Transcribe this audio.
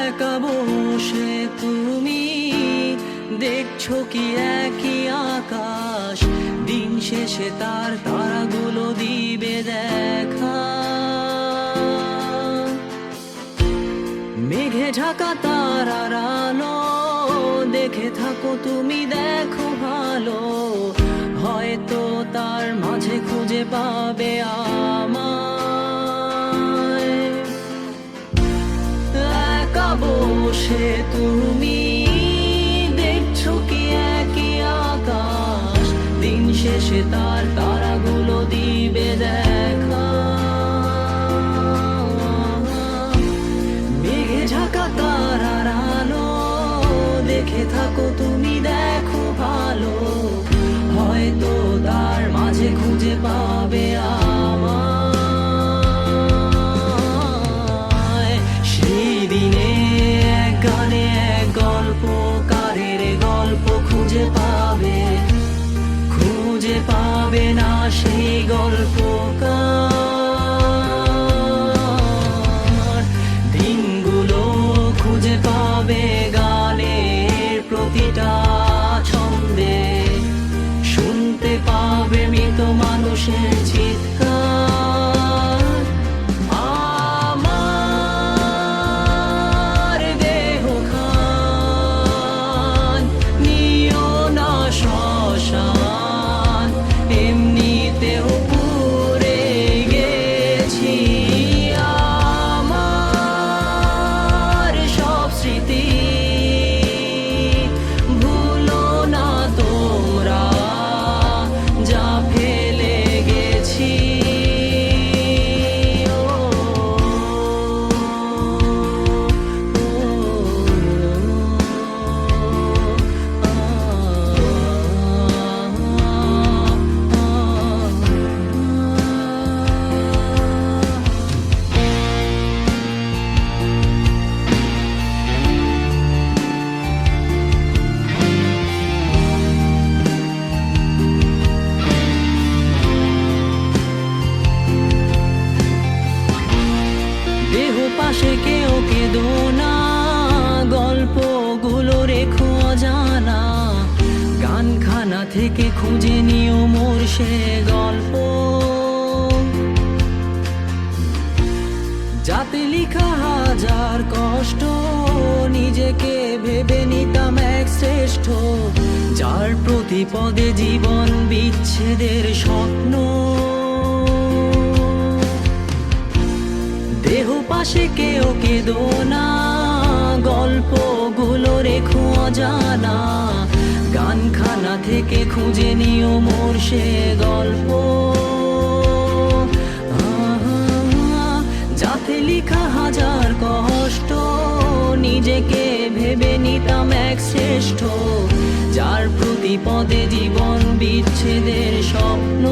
একা বসে তুমি দেখছো কি একই আকাশ, দিন শেষে তার তারাগুলো দিবে দেখা। মেঘে ঢাকা তারার আলো দেখে থাকো তুমি, দেখো ভালো, হয়তো তার মাঝে খুঁজে পাবে আমায়। একা বসে তুমি দেখছো কি একই আকাশ, দিন শেষে তার তারাগুলো দিবে দেখা। মেঘে ঢাকা তারার আলো দেখে থাকো তুমি, দেখো ভালো, হয়তো তার মাঝে খুঁজে পাবে আমায়। সেই দিনে এক গানে এক গল্পকারের গল্প খুঁজে পাবে না সেই গল্পকার। দিনগুলো খুঁজে পাবে গানের প্রতিটা ছন্দে, শুনতে পাবে মৃত মানুষের চিৎকার। আমার দেহ খান নিও না শ্মশান, এমনিতেও পুড়ে গেছি। আমার সব স্মৃতি ভুলো না তোমরা, যা ফেলে গেছি। দেহ পাশে কেউ কেঁদো না, গল্পগুলো রেখো অজানা, গানখানা থেকে খুঁজে নিও মোর সে গল্প, যাতে লিখা হাজার কষ্ট নিজেকে ভেবে নিতাম এক শ্রেষ্ঠ, যার প্রতি পদে জীবন বিচ্ছেদের স্বপ্ন। দেহ পাশে কেউ কেঁদো না, গল্পগুলো রেখো অজানা, গানখানা থেকে খুঁজে নিও মোর সে গল্প, যাতে লিখা হাজার কষ্ট নিজেকে ভেবে নিতাম এক শ্রেষ্ঠ, যার প্রতি পদে জীবন বিচ্ছেদের স্বপ্ন।